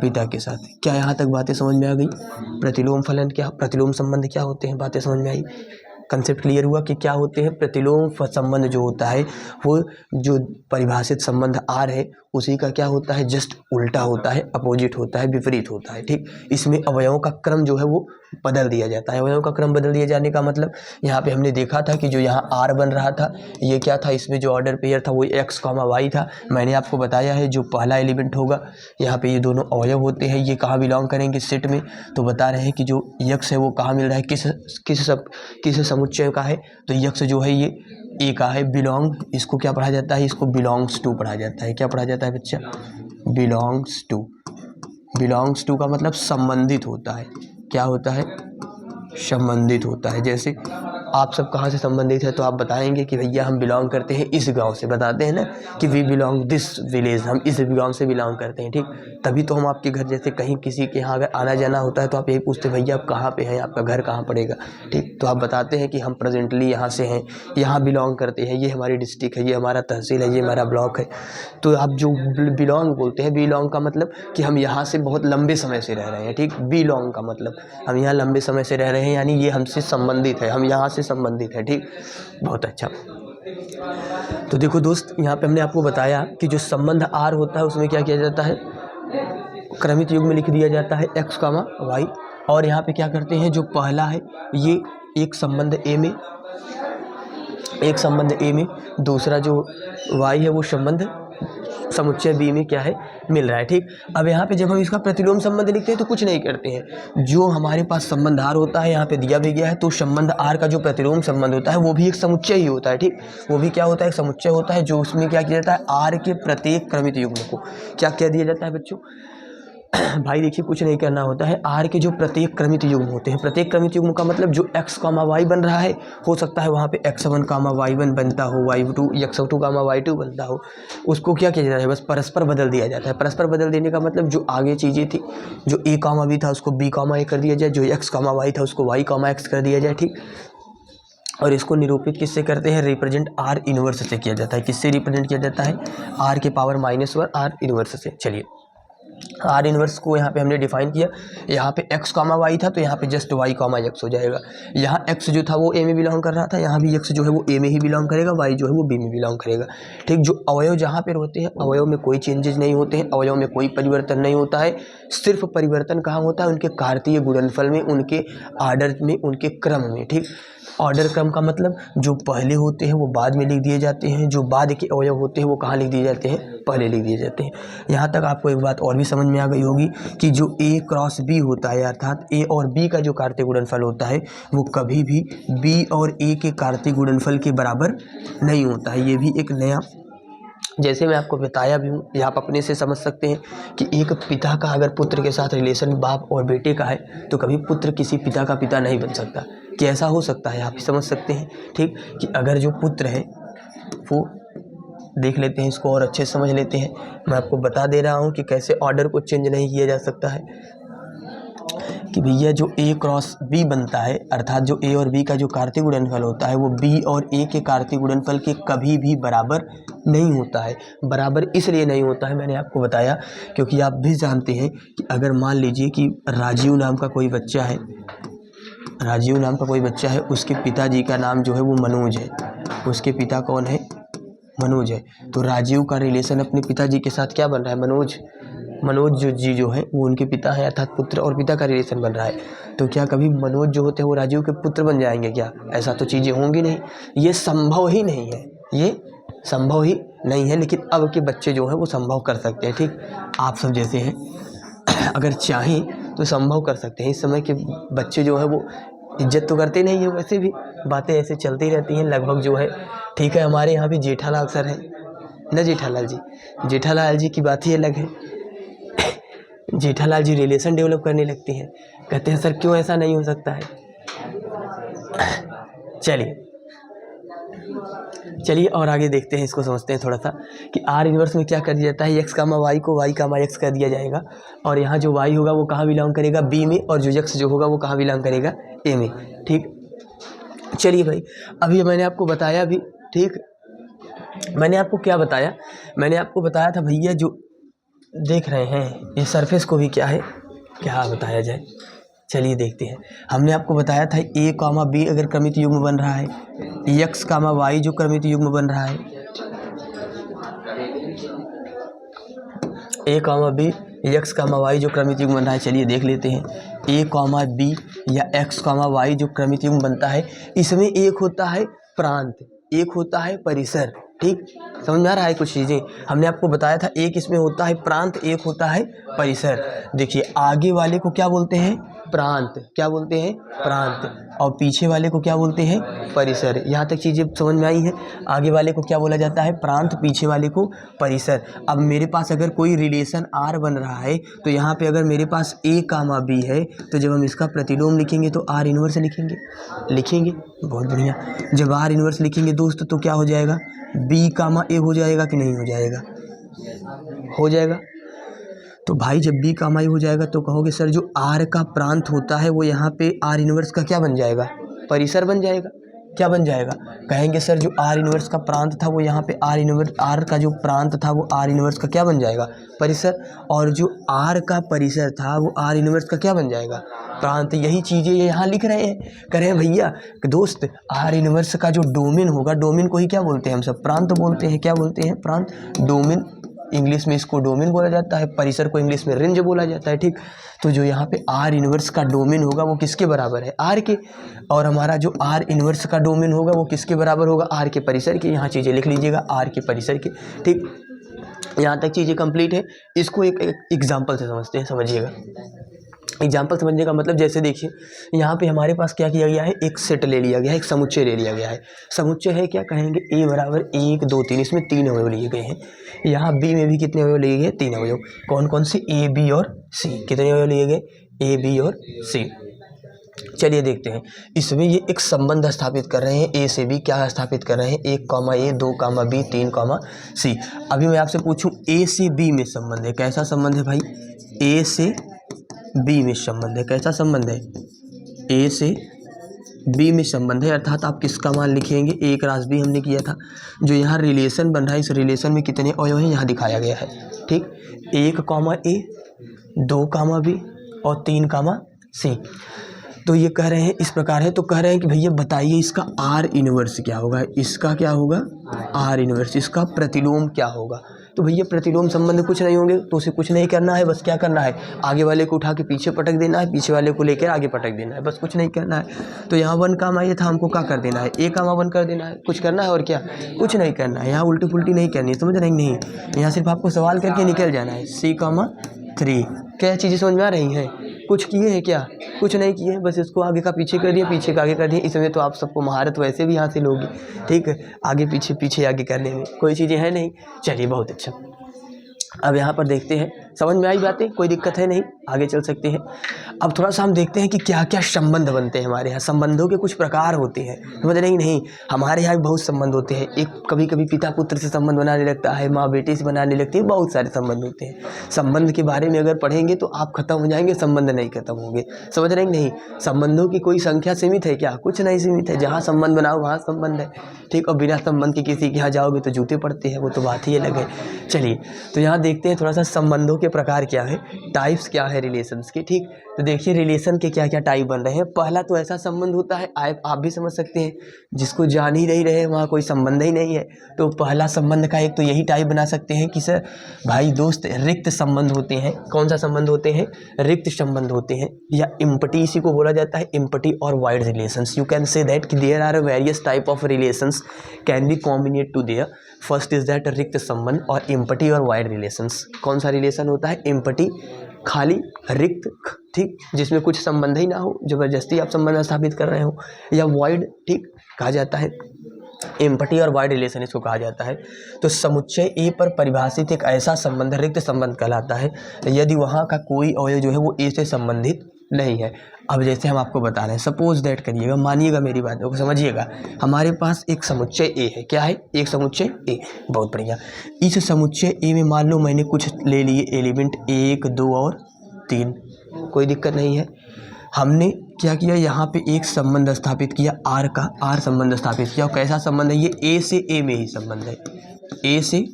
पिता के साथ। क्या यहाँ तक बातें समझ में आ गई? प्रतिलोम फलन क्या, प्रतिलोम संबंध क्या होते हैं, बातें समझ में आई? कंसेप्ट क्लियर हुआ कि क्या होते हैं प्रतिलोम संबंध। जो होता है वो जो परिभाषित संबंध आर है उसी का क्या होता है, जस्ट उल्टा होता है, अपोजिट होता है, विपरीत होता है। ठीक, इसमें अवयवों का क्रम जो है वो बदल दिया जाता है। अवयवों का क्रम बदल दिया जाने का मतलब यहाँ पे हमने देखा था कि जो यहाँ आर बन रहा था ये क्या था, इसमें जो ऑर्डर पेयर था वो एक्स कॉमा वाई था। मैंने आपको बताया है जो पहला एलिमेंट होगा यहाँ पे ये दोनों अवयव होते हैं, ये कहाँ बिलोंग करेंगे, सेट में। तो बता रहे हैं कि जो यक्स है वो कहाँ मिल रहा है, किस समुच्चय का है। तो यक्स जो है ये ए का है। बिलोंग, इसको क्या पढ़ा जाता है, इसको बिलोंग्स टू पढ़ा जाता है। क्या पढ़ा जाता है बच्चा, बिलोंग्स टू। बिलोंग्स टू का मतलब संबंधित होता है। क्या होता है, संबंधित होता है। जैसे आप सब कहाँ से संबंधित है, तो आप बताएंगे कि भैया हम बिलोंग करते हैं इस गांव से। बताते हैं ना कि वी बिलोंग दिस विलेज, हम इस गांव से बिलोंग करते हैं। ठीक, तभी तो हम आपके घर, जैसे कहीं किसी के यहाँ अगर आना जाना होता है तो आप यही पूछते हैं भैया आप कहाँ पे हैं, आपका घर कहाँ पड़ेगा। ठीक, तो आप बताते हैं कि हम प्रेजेंटली यहाँ से हैं, यहाँ बिलोंग करते हैं, ये हमारी डिस्ट्रिक्ट है, ये हमारा तहसील है, ये हमारा ब्लॉक है। तो आप जो बिलोंग बोलते हैं, बिलोंग का मतलब कि हम यहाँ से बहुत लंबे समय से रह रहे हैं। ठीक, बिलोंग का मतलब हम यहाँ लंबे समय से रह रहे हैं, यानी ये हमसे संबंधित है, हम यहाँ से संबंधित है। ठीक, बहुत अच्छा। तो देखो दोस्त, यहाँ पे हमने आपको बताया कि जो संबंध आर होता है उसमें क्या किया जाता है, क्रमित युग में लिख दिया जाता है एक्स कामा वाई। और यहाँ पे क्या करते हैं, जो पहला है ये एक संबंध ए में, एक संबंध ए में, दूसरा जो वाई है वो संबंध समुच्चय बी में क्या है, मिल रहा है। ठीक, अब यहाँ पे जब हम इसका प्रतिलोम संबंध लिखते हैं तो कुछ नहीं करते हैं। जो हमारे पास संबंध आर होता है यहाँ पे दिया भी गया है, तो संबंध आर का जो प्रतिलोम संबंध होता है वो भी एक समुच्चय ही होता है। ठीक, वो भी क्या होता है, एक समुच्चय होता है। जो उसमें क्या किया जाता है, आर के प्रत्येक क्रमित युग्म को क्या क्या दिया जाता है बच्चों, भाई देखिए कुछ नहीं करना होता है। आर के जो प्रत्येक क्रमित युग्म होते हैं, प्रत्येक क्रमित युग्म का मतलब जो एक्स कामा वाई बन रहा है, हो सकता है वहाँ पे x1 कामा y1 बनता हो, y2 x2 कामा y2 बनता हो, उसको क्या किया जाता है, बस परस्पर बदल दिया जाता है। परस्पर बदल देने का मतलब जो आगे चीज़ें थी, जो a कामा b था उसको b कामा a कर दिया जाए, जो x कामा y था उसको y कामा x कर दिया जाए। ठीक, और इसको निरूपित किससे करते हैं, रिप्रेजेंट आर इनवर्स से किया जाता है। किससे रिप्रेजेंट किया जाता है, आर के पावर -1 आर इनवर्स से। चलिए आर इनवर्स को यहाँ पे हमने डिफाइन किया। यहाँ पे x कामा वाई था तो यहाँ पे जस्ट y कामा x हो जाएगा। यहाँ x जो था वो a में बिलोंग कर रहा था, यहाँ भी x जो है वो a में ही बिलोंग करेगा, y जो है वो b में बिलोंग करेगा। ठीक, जो अवयव जहाँ पे होते हैं, अवयव में कोई चेंजेस नहीं होते हैं, अवयव में कोई परिवर्तन नहीं होता है। सिर्फ परिवर्तन कहाँ होता है, उनके कार्तीय गुणनफल में, उनके आर्डर में, उनके क्रम में। ठीक, ऑर्डर क्रम का मतलब जो पहले होते हैं वो बाद में लिख दिए जाते हैं, जो बाद के अवयव होते हैं वो कहाँ लिख दिए जाते हैं, पहले लिख दिए जाते हैं। यहाँ तक आपको एक बात और भी समझ में आ गई होगी कि जो a क्रॉस b होता है, अर्थात a और b का जो कार्तीय गुणनफल होता है वो कभी भी b और a के कार्तीय गुणनफल के बराबर नहीं होता है। ये भी एक नया, जैसे मैं आपको बताया भी हूँ, या आप अपने से समझ सकते हैं कि एक पिता का अगर पुत्र के साथ रिलेशन बाप और बेटे का है तो कभी पुत्र किसी पिता का पिता नहीं बन सकता। कि ऐसा हो सकता है, आप ही समझ सकते हैं। ठीक, कि अगर जो पुत्र है वो, देख लेते हैं इसको और अच्छे समझ लेते हैं। मैं आपको बता दे रहा हूँ कि कैसे ऑर्डर को चेंज नहीं किया जा सकता है। कि भैया जो a क्रॉस b बनता है, अर्थात जो a और b का जो कार्तीय गुणनफल होता है वो b और a के कार्तीय गुणनफल के कभी भी बराबर नहीं होता है। बराबर इसलिए नहीं होता है, मैंने आपको बताया, क्योंकि आप भी जानते हैं कि अगर मान लीजिए कि राजीव नाम का कोई बच्चा है, राजीव नाम का कोई बच्चा है, उसके पिताजी का नाम जो है वो मनोज है, उसके पिता कौन है, मनोज है। तो राजीव का रिलेशन अपने पिताजी के साथ क्या बन रहा है, मनोज। मनोज जी जो है वो उनके पिता हैं, अर्थात पुत्र और पिता का रिलेशन बन रहा है। तो क्या कभी मनोज जो होते हैं वो राजीव के पुत्र बन जाएंगे क्या? ऐसा तो चीज़ें होंगी नहीं, ये संभव ही नहीं है, ये संभव ही नहीं है। लेकिन अब के बच्चे जो हैं वो संभव कर सकते हैं। ठीक, आप सब जैसे हैं अगर चाहें तो संभव कर सकते हैं। इस समय के बच्चे जो है वो इज्जत तो करते नहीं है, वैसे भी बातें ऐसे चलती रहती हैं लगभग जो है। ठीक है, हमारे यहाँ भी जेठालाल सर हैं ना, जेठालाल जी की बात ही अलग है। जेठालाल जी रिलेशन डेवलप करने लगते हैं, कहते हैं सर क्यों ऐसा नहीं हो सकता है। चलिए और आगे देखते हैं, इसको समझते हैं थोड़ा सा कि आर इनवर्स में क्या कर दिया जाता है, एक्स कामा वाई को वाई कामा एक्स कर दिया जाएगा। और यहाँ जो वाई होगा वो कहाँ बिलोंग करेगा, बी में, और जो एक्स जो होगा वो कहाँ बिलोंग करेगा, ए में। ठीक, चलिए भाई, अभी मैंने आपको बताया भी, ठीक, मैंने आपको क्या बताया, मैंने आपको बताया था भैया जो देख रहे हैं ये सरफेस को भी क्या है, क्या बताया जाए। चलिए देखते हैं, हमने आपको बताया था ए कामा बी अगर क्रमित युग्म बन रहा है, एक्स कामा वाई जो क्रमित युग्म बन रहा है, ए कामा बी एक्स कामा वाई जो क्रमित युग्म बन रहा है। चलिए देख लेते हैं, ए कामा बी या एक्स कामा वाई जो क्रमित युग्म बनता है, इसमें एक होता है प्रांत, एक होता है परिसर। ठीक, समझ में आ रहा है कुछ चीज़ें, हमने आपको बताया था, एक इसमें होता है प्रांत, एक होता है परिसर। देखिए आगे वाले को क्या बोलते हैं, प्रांत, क्या बोलते हैं, प्रांत, और पीछे वाले को क्या बोलते हैं, परिसर। यहाँ तक चीज़ें समझ में आई है, आगे वाले को क्या बोला जाता है, प्रांत, पीछे वाले को परिसर। अब मेरे पास अगर कोई रिलेशन आर बन रहा है तो यहाँ पे अगर मेरे पास ए कामा बी है तो जब हम इसका प्रतिलोम लिखेंगे तो आर इनवर्स लिखेंगे। बहुत बढ़िया, जब आर इनवर्स लिखेंगे दोस्त तो क्या हो जाएगा, बी कामा ए हो जाएगा कि नहीं हो जाएगा, हो जाएगा। तो भाई जब बी कामा ए हो जाएगा तो कहोगे सर जो आर का प्रांत होता है वो यहाँ पे आर इनवर्स का क्या बन जाएगा, परिसर बन जाएगा। क्या बन जाएगा, कहेंगे सर जो आर इनवर्स का प्रांत था वो यहाँ पे आर का जो प्रांत था वो आर इनवर्स का क्या बन जाएगा, परिसर, और जो आर का परिसर था वो आर इनवर्स का क्या बन जाएगा, प्रांत। यही चीज़ें ये यहाँ लिख रहे हैं, कह रहे हैं भैया दोस्त आर इनवर्स का जो डोमेन होगा, डोमेन को ही क्या बोलते हैं हम सब, प्रांत बोलते हैं। क्या बोलते हैं, प्रांत, डोमेन, इंग्लिश में इसको डोमेन बोला जाता है, परिसर को इंग्लिश में रेंज बोला जाता है। ठीक, तो जो यहाँ पे आर इनवर्स का डोमेन होगा वो किसके बराबर है, आर के, और हमारा जो आर इनवर्स का डोमेन होगा वो किसके बराबर होगा, आर के परिसर के। यहाँ चीज़ें लिख लीजिएगा, आर के परिसर के। ठीक, यहाँ तक चीज़ें कंप्लीट है। इसको एक एग्जाम्पल से समझते हैं, समझिएगा। एग्जाम्पल समझने का मतलब जैसे देखिए यहाँ पे हमारे पास क्या किया गया है, एक सेट ले लिया गया है, एक समुच्चय ले लिया गया है। समुच्चय है क्या, कहेंगे ए बराबर 1 2 3, इसमें 3 अवयव लिए गए हैं। यहाँ बी में भी कितने अवयव लिए गए, 3 अवयव। कौन कौन से, ए बी और सी, कितने अवयव लिए गए, ए बी और सी। चलिए देखते हैं, इसमें ये एक संबंध स्थापित कर रहे हैं, ए से बी क्या स्थापित कर रहे हैं, 1 कामा ए 2 कामा बी 3 कामा सी। अभी मैं आपसे पूछूं ए से बी में संबंध है, कैसा संबंध है भाई, ए से बी में संबंध है, कैसा संबंध है, ए से बी में संबंध है। अर्थात आप किसका मान लिखेंगे, ए क्रॉस बी हमने किया था। जो यहाँ रिलेशन बन रहा है, इस रिलेशन में कितने अवयव हैं यहाँ दिखाया गया है। ठीक, 1 कामा ए 2 कामा बी और 3 कामा सी। तो ये कह रहे हैं इस प्रकार है, तो कह रहे हैं कि भैया बताइए इसका आर इनवर्स क्या होगा, इसका क्या होगा, आर इनवर्स, इसका प्रतिलोम क्या होगा। तो भैया प्रतिलोम संबंध कुछ नहीं होंगे तो उसे कुछ नहीं करना है, बस क्या करना है, आगे वाले को उठा के पीछे पटक देना है, पीछे वाले को लेकर आगे पटक देना है, बस कुछ नहीं करना है। तो यहाँ 1 कामा ये था, हमको क्या कर देना है, ए कामा 1 कर देना है, कुछ करना है और क्या, कुछ नहीं करना है। यहाँ उल्टी पुल्टी नहीं करनी, समझ रहे नहीं, यहाँ सिर्फ आपको सवाल करके निकल जाना है। सी कामा 3, क्या चीज़ें समझ में आ रही हैं, कुछ किए हैं क्या, कुछ नहीं किए हैं, बस इसको आगे का पीछे कर दिया, पीछे का आगे कर दिया। इसमें तो आप सबको महारत वैसे भी हासिल होगी। ठीक है, आगे पीछे पीछे आगे करने में कोई चीज़ें हैं नहीं। चलिए बहुत अच्छा, अब यहाँ पर देखते हैं, समझ में आई बातें, कोई दिक्कत है नहीं, आगे चल सकते हैं। अब थोड़ा सा हम देखते हैं कि क्या क्या संबंध बनते हैं हमारे यहाँ। संबंधों के कुछ प्रकार होते हैं, समझ रहे नहीं, हमारे यहाँ बहुत संबंध होते हैं। एक कभी कभी पिता पुत्र से संबंध बनाने लगता है, माँ बेटे से बनाने लगती है, बहुत सारे संबंध होते हैं। संबंध के बारे में अगर पढ़ेंगे तो आप खत्म हो जाएंगे, संबंध नहीं खत्म होंगे, समझ रहे नहीं। संबंधों की कोई संख्या सीमित है क्या, कुछ नहीं सीमित है, जहाँ संबंध बनाओ वहाँ संबंध है। ठीक, और बिना संबंध के किसी के यहाँ जाओगे तो जूते पड़ते हैं, वो तो बात ही अलग है। चलिए तो यहाँ देखते हैं थोड़ा सा संबंधों के प्रकार क्या है, टाइप्स क्या है रिलेशंस के। ठीक, तो देखिए रिलेशन के क्या क्या टाइप बन रहे हैं। पहला तो ऐसा संबंध होता है, आप भी समझ सकते हैं, जिसको जान ही नहीं रहे वहाँ कोई संबंध ही नहीं है, तो पहला संबंध का एक तो यही टाइप बना सकते हैं कि सर भाई दोस्त रिक्त संबंध होते हैं। कौन सा संबंध होते हैं, रिक्त संबंध होते हैं, या इम्पटी इसी को बोला जाता है, इम्पटी और void relations. You can say that कि there are various type of relations can be combined to there. First is that रिक्त संबंध और इम्पटी और वाइड रिलेशंस। कौन सा रिलेशन होता है, इम्पटी खाली रिक्त, ठीक, जिसमें कुछ संबंध ही ना हो, जबरदस्ती आप संबंध स्थापित कर रहे हो, या वाइड, ठीक, कहा जाता है एम्पटी और वाइड रिलेशन इसको कहा जाता है। तो समुच्चय ए पर परिभाषित एक ऐसा संबंध रिक्त संबंध कहलाता है यदि वहाँ का कोई अवयव जो है वो ए से संबंधित नहीं है। अब जैसे हम आपको बता रहे हैं, सपोज दैट करिएगा, मानिएगा मेरी बातों को समझिएगा, हमारे पास एक समुच्चय ए है। क्या है, एक समुच्चय ए। बहुत बढ़िया। इस समुच्चय ए में मान लो मैंने कुछ ले लिए एलिमेंट 1, 2 और 3, कोई दिक्कत नहीं है। हमने क्या किया, यहाँ पे एक संबंध स्थापित किया आर का, आर संबंध स्थापित किया। और कैसा संबंध है ये, ए से ए में ही संबंध है, ए से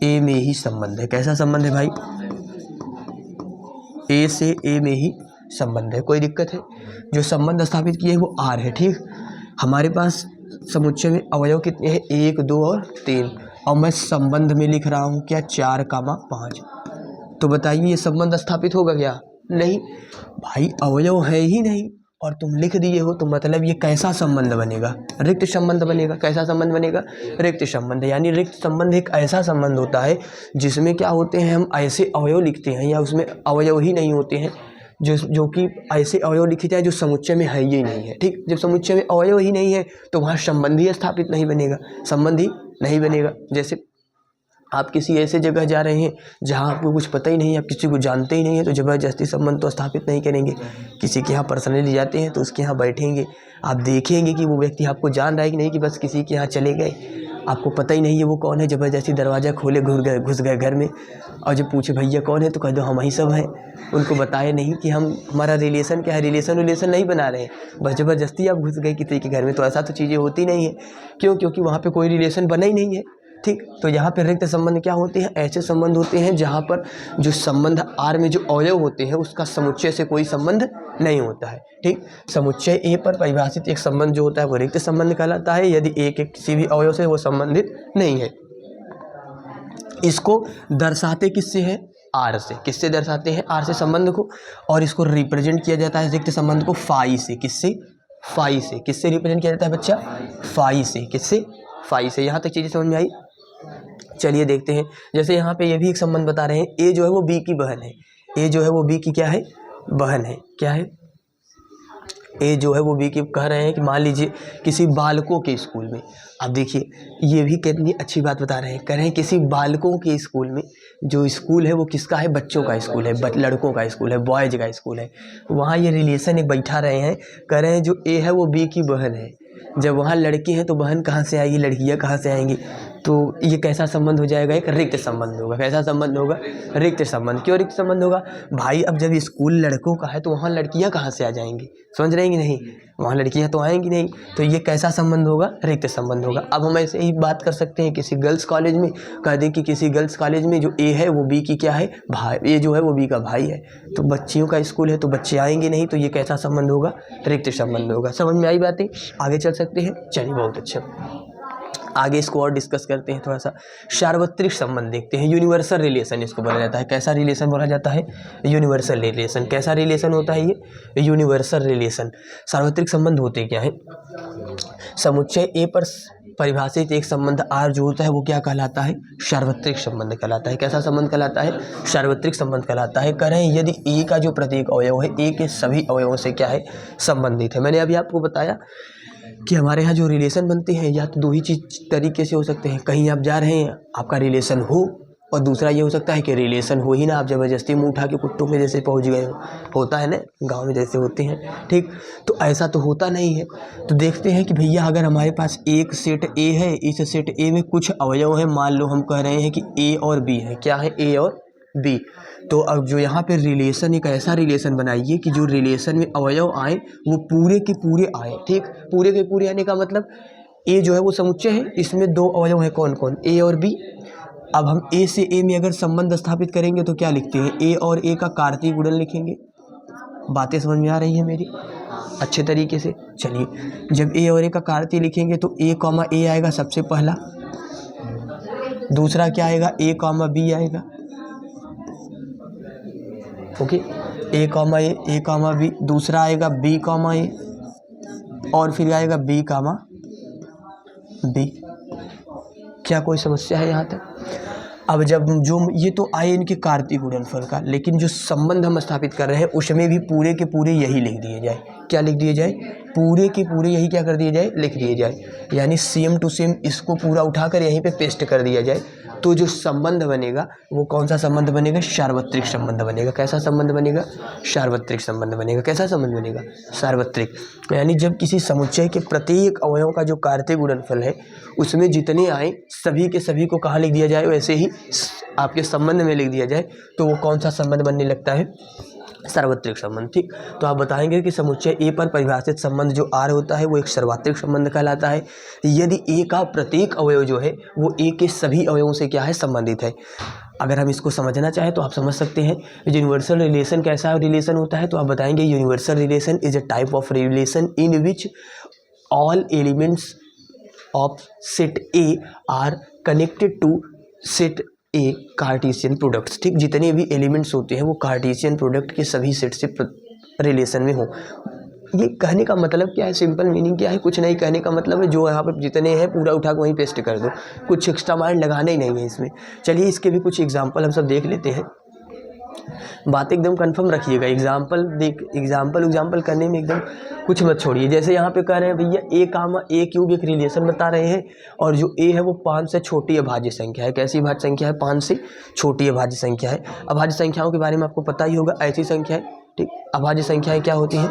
ए में ही संबंध है। कैसा संबंध है भाई, ए से ए में ही संबंध है, कोई दिक्कत है। जो संबंध स्थापित किए वो आर है। ठीक, हमारे पास समुच्चय में अवयव कितने हैं, 1, 2 और 3, और मैं संबंध में लिख रहा हूँ क्या, 4, 5। तो बताइए ये संबंध स्थापित होगा क्या, नहीं भाई, अवयव है ही नहीं और तुम लिख दिए हो, तो मतलब ये कैसा संबंध बनेगा, रिक्त संबंध बनेगा। कैसा संबंध बनेगा, रिक्त संबंध। यानी रिक्त संबंध एक ऐसा संबंध होता है जिसमें क्या होते हैं, हम ऐसे अवयव लिखते हैं या उसमें अवयव ही नहीं होते हैं, जो कि ऐसे अवयव लिखे जाए जो समुच्चय में है ही नहीं है। ठीक, जब समुच्चय में अवयव ही नहीं है तो वहाँ संबंधी स्थापित नहीं बनेगा, संबंधी नहीं बनेगा। जैसे आप किसी ऐसे जगह जा रहे हैं जहाँ आपको कुछ पता ही नहीं है, आप किसी को जानते ही नहीं है, तो ज़बरदस्ती संबंध तो स्थापित नहीं करेंगे। किसी के यहाँ पर्सनली जाते हैं तो उसके यहाँ बैठेंगे, आप देखेंगे कि वो व्यक्ति आपको जान रहा है कि नहीं, कि बस किसी के यहाँ चले गए, आपको पता ही नहीं है वो कौन है, ज़बरदस्ती दरवाज़ा खोले घुस गए घर में, और जब पूछे भैया कौन है तो कह दो हम ही सब हैं। उनको बताए नहीं कि हम हमारा रिलेशन क्या है, रिलेशन नहीं बना रहे हैं, बस ज़बरदस्ती आप घुस गए किसी के घर में। तो ऐसा तो चीज़ें होती नहीं है, क्यों, क्योंकि वहाँ पर कोई रिलेशन बना ही नहीं है। ठीक, तो यहाँ पे रिक्त संबंध क्या होते हैं, ऐसे संबंध होते हैं जहाँ पर जो संबंध आर में जो अवयव होते हैं उसका समुच्चय से कोई संबंध नहीं होता है। ठीक, समुच्चय ए पर परिभाषित एक संबंध जो होता है वो रिक्त संबंध कहलाता है यदि ए के किसी भी अवयव से वो संबंधित नहीं है। इसको दर्शाते किससे है, आर से। किससे दर्शाते हैं, आर से संबंध को, और इसको रिप्रेजेंट किया जाता है रिक्त संबंध को फाई से। किससे, फाई से। किससे रिप्रेजेंट किया जाता है बच्चा, फाई से। किससे, फाई से। यहाँ तक चीज़ें समझ में आई। चलिए देखते हैं, जैसे यहाँ पे ये भी एक संबंध बता रहे हैं, ए जो है वो बी की बहन है। ए जो है वो बी की क्या है, बहन है। क्या है, ए जो है वो बी की, कह रहे हैं कि मान लीजिए किसी बालकों के स्कूल में, अब देखिए ये भी कितनी अच्छी बात बता रहे हैं, कह रहे हैं किसी बालकों के स्कूल में, जो स्कूल है वो किसका है, बच्चों का स्कूल है, लड़कों का स्कूल है, बॉयज का स्कूल है। वहाँ ये रिलेशन एक बैठा रहे हैं, कह रहे हैं जो ए है वो बी की बहन है। जब वहाँ लड़के हैं तो बहन कहाँ से आएगी, लड़कियाँ कहाँ से आएंगी, तो ये कैसा संबंध हो जाएगा, एक रिक्त संबंध होगा। कैसा संबंध होगा, रिक्त संबंध। क्यों रिक्त संबंध होगा भाई, अब जब स्कूल लड़कों का है तो वहाँ लड़कियाँ कहाँ से आ जाएंगी, समझ रहे हैं कि नहीं, वहाँ लड़कियाँ तो आएंगी नहीं, तो ये कैसा संबंध होगा, रिक्त संबंध होगा। अब हम ऐसे ही बात कर सकते हैं किसी गर्ल्स कॉलेज में, कह दें कि किसी गर्ल्स कॉलेज में जो ए है वो बी की क्या है, भाई, ए जो है वो बी का भाई है, तो बच्चियों का स्कूल है तो बच्चे आएंगे नहीं, तो ये कैसा संबंध होगा, रिक्त संबंध होगा। समझ में आई बातें, आगे चल सकते हैं। चलिए बहुत अच्छा, आगे इसको और डिस्कस करते हैं थोड़ा सा। सार्वत्रिक संबंध देखते हैं, यूनिवर्सल रिलेशन इसको बोला जाता है। कैसा रिलेशन बोला जाता है, यूनिवर्सल रिलेशन। कैसा रिलेशन होता है ये, यूनिवर्सल रिलेशन। सार्वत्रिक संबंध होते क्या है, समुच्चय ए पर परिभाषित एक संबंध आर जो होता है वो क्या कहलाता है, सार्वत्रिक संबंध कहलाता है। कैसा संबंध कहलाता है, सार्वत्रिक संबंध कहलाता है। कह रहे हैं यदि ए का जो प्रत्येक अवयव है ए के सभी अवयवों से क्या है, संबंधित है। मैंने अभी आपको बताया कि हमारे यहाँ जो रिलेशन बनते हैं या तो दो ही चीज़ तरीके से हो सकते हैं, कहीं आप जा रहे हैं आपका रिलेशन हो, और दूसरा ये हो सकता है कि रिलेशन हो ही ना, आप ज़बरदस्ती मुँह उठा के कुत्तों में जैसे पहुँच गए हो, होता है ना गांव में जैसे होते हैं। ठीक, तो ऐसा तो होता नहीं है। तो देखते हैं कि भैया अगर हमारे पास एक सेट ए है, इस सेट ए में कुछ अवयव हैं, मान लो हम कह रहे हैं कि ए और बी है। क्या है, ए और बी। तो अब जो यहाँ पे रिलेशन, एक ऐसा रिलेशन बनाइए कि जो रिलेशन में अवयव आए वो पूरे के पूरे आए। ठीक, पूरे के पूरे आने का मतलब ए जो है वो समुच्चय है, इसमें दो अवयव है, कौन कौन, ए और बी। अब हम ए से ए में अगर संबंध स्थापित करेंगे तो क्या लिखते हैं, ए और ए का कार्तीय गुणन लिखेंगे। बातें समझ में आ रही है मेरी अच्छे तरीके से। चलिए, जब ए और ए का कार्तीय लिखेंगे तो ए कॉमा ए आएगा सबसे पहला, दूसरा क्या आएगा, ए कॉमा बी आएगा। ओके, ए कॉमा बी, दूसरा आएगा बी कॉमा ए, और फिर आएगा बी कॉमा बी। क्या कोई समस्या है यहाँ तक? अब जब जो ये तो आए इनके कार्तीय गुणनफल का, लेकिन जो संबंध हम स्थापित कर रहे हैं उसमें भी पूरे के पूरे यही लिख दिए जाए। क्या लिख दिए जाए? पूरे के पूरे यही क्या कर दिए जाए, लिख दिए जाए। यानी सेम टू सेम इसको पूरा उठाकर यहीं पे पेस्ट कर दिया जाए। तो जो संबंध बनेगा वो कौन सा संबंध बनेगा, सार्वत्रिक संबंध बनेगा। कैसा संबंध बनेगा, सार्वत्रिक संबंध बनेगा। कैसा संबंध बनेगा, सार्वत्रिक। यानी जब किसी समुच्चय के प्रत्येक अवयव का जो कार्तीय गुणनफल है उसमें जितने आए सभी के सभी को कहाँ लिख दिया जाए, वैसे ही आपके संबंध में लिख दिया जाए, तो वो कौन सा संबंध बनने लगता है, सार्वत्रिक संबंध। ठीक, तो आप बताएंगे कि समुच्चय ए पर परिभाषित संबंध जो आर होता है वो एक सार्वत्रिक संबंध कहलाता है यदि ए का प्रत्येक अवयव जो है वो ए के सभी अवयवों से क्या है, संबंधित है। अगर हम इसको समझना चाहें तो आप समझ सकते हैं यूनिवर्सल रिलेशन कैसा रिलेशन होता है। तो आप बताएंगे universal relation is a type of relation in which all elements of set A are connected to set A Cartesian products. ठीक, जितने भी एलिमेंट्स होते हैं वो कार्टेशियन प्रोडक्ट के सभी सेट से रिलेशन में हो। ये कहने का मतलब क्या है, सिंपल मीनिंग क्या है, कुछ नहीं। कहने का मतलब है जो यहाँ पर जितने हैं पूरा उठा के वहीं पेस्ट कर दो, कुछ एक्स्ट्रा माइंड लगाना ही नहीं है इसमें। चलिए, इसके भी कुछ एग्जाम्पल हम सब देख लेते हैं। बात एकदम कंफर्म रखिएगा, एग्जाम्पल करने में एकदम कुछ मत छोड़िए। जैसे यहाँ पे कह रहे हैं भैया ए कामा ए क्यूब एक रिलेशन बता रहे हैं और जो ए है वो 5 से छोटी अभाज्य संख्या है। कैसी अभाज्य संख्या है, 5 से छोटी अभाज्य संख्या है। अभाज्य संख्याओं के बारे में आपको पता ही होगा, ऐसी संख्या है। ठीक, अभाज्य संख्याएं क्या होती हैं,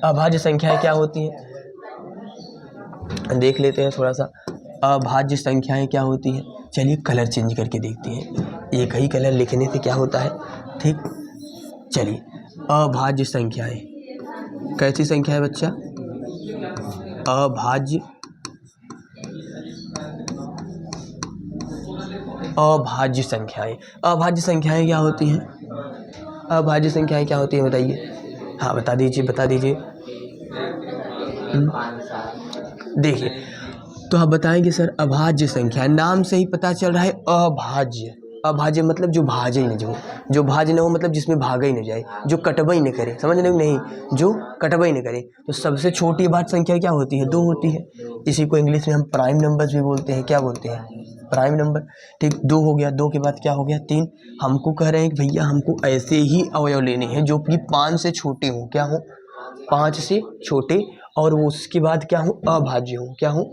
अभाज्य संख्याएं क्या होती हैं, देख लेते हैं थोड़ा सा। अभाज्य संख्याएं क्या होती हैं, चलिए कलर चेंज करके देखते हैं। एक ही कलर लिखने से क्या होता है। ठीक, चलिए, अभाज्य संख्याएं कैसी संख्या है बच्चा, अभाज्य संख्याएं। अभाज्य संख्याएं क्या होती हैं, अभाज्य संख्याएं क्या होती हैं बताइए। हाँ, बता दीजिए। देखिए, तो आप बताएंगे सर अभाज्य संख्या, नाम से ही पता चल रहा है अभाज्य। अभाज्य मतलब जो भाजे ही न, जो भाज न हो मतलब जिसमें भागा ही न जाए, जो कटवा ही न करे। समझ रहे हो नहीं, जो कटवा ही न करे। तो सबसे छोटी अभाज्य संख्या क्या होती है, 2 होती है। इसी को इंग्लिश में हम प्राइम नंबर्स भी बोलते हैं। क्या बोलते हैं, प्राइम नंबर। ठीक, 2 हो गया, 2 के बाद क्या हो गया, 3। हमको कह रहे हैं कि भैया हमको ऐसे ही अवयव लेने हैं जो कि 5 से छोटे हों। क्या हो, 5 से छोटे, और उसके बाद क्या हो, अभाज्य हो। क्या हो,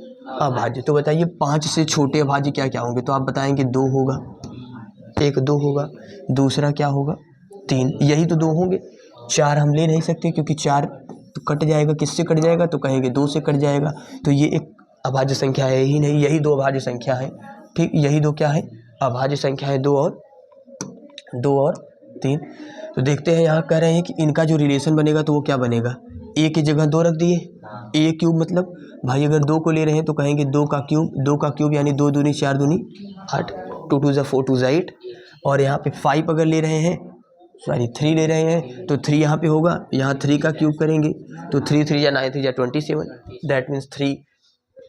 अभाज्य। तो बताइए 5 से छोटे अभाज्य क्या क्या होंगे। तो आप बताएंगे 2 होगा, एक 2 होगा, दूसरा क्या होगा, 3। यही तो 2 होंगे। 4 हम ले नहीं सकते क्योंकि 4 तो कट जाएगा। किससे कट जाएगा, तो कहेंगे 2 से कट जाएगा। तो ये एक अभाज्य संख्या है ही नहीं, यही 2 अभाज्य संख्या है। ठीक, यही 2 क्या है, अभाज्य संख्या है, 2 और 3। तो देखते हैं, यहाँ कह रहे हैं कि इनका जो रिलेशन बनेगा तो वो क्या बनेगा, ए की जगह 2 रख दिए। ए क्यूब मतलब भाई अगर 2 को ले रहे हैं तो कहेंगे 2 का क्यूब यानी 2 दूनी 4 दूनी 8, 2 2 4 2 8। और यहाँ पे 5 अगर ले रहे हैं, 3 ले रहे हैं तो 3 यहाँ पे होगा, यहाँ 3 का क्यूब करेंगे तो 3 3 या 9 3 या 27। दैट मीन्स 3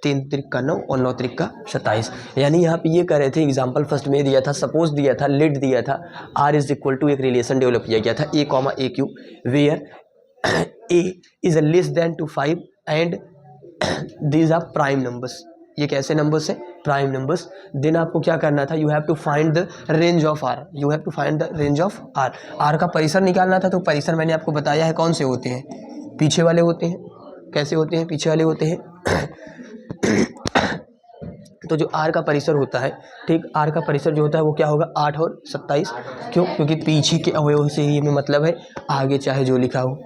3 त्रिक का 9 और 9 त्रिक का 27। यानी यहाँ पे ये कह रहे थे, एग्जाम्पल फर्स्ट में दिया था, सपोज दिया था, लेट दिया था, आर इज इक्वल टू एक रिलेशन डेवलप किया गया था, A comma A cube, where A is less than to 5 and these are prime numbers. ये कैसे नंबर्स है, प्राइम नंबर्स। देन आपको क्या करना था, you have to find the range of R, R का परिसर निकालना था। तो परिसर मैंने आपको बताया है कौन से होते हैं, पीछे वाले होते हैं। कैसे होते हैं, पीछे वाले होते हैं। तो जो आर का परिसर होता है, ठीक, आर का परिसर जो होता है वो क्या होगा, 8 और 27। क्यों, क्योंकि पीछे के अवयव से ही हमें मतलब है, आगे चाहे जो लिखा हो।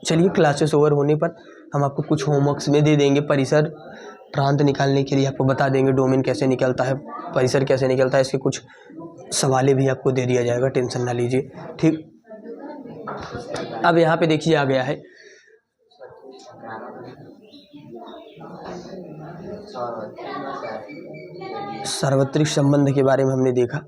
चलिए, क्लासेस ओवर होने पर हम आपको कुछ होमवर्क्स में दे देंगे, परिसर प्रांत निकालने के लिए आपको बता देंगे, डोमेन कैसे निकलता है, परिसर कैसे निकलता है, इसके कुछ सवालें भी आपको दे दिया जाएगा, टेंशन ना लीजिए। ठीक, अब यहाँ पे देखिए आ गया है सार्वत्रिक संबंध के बारे में हमने देखा।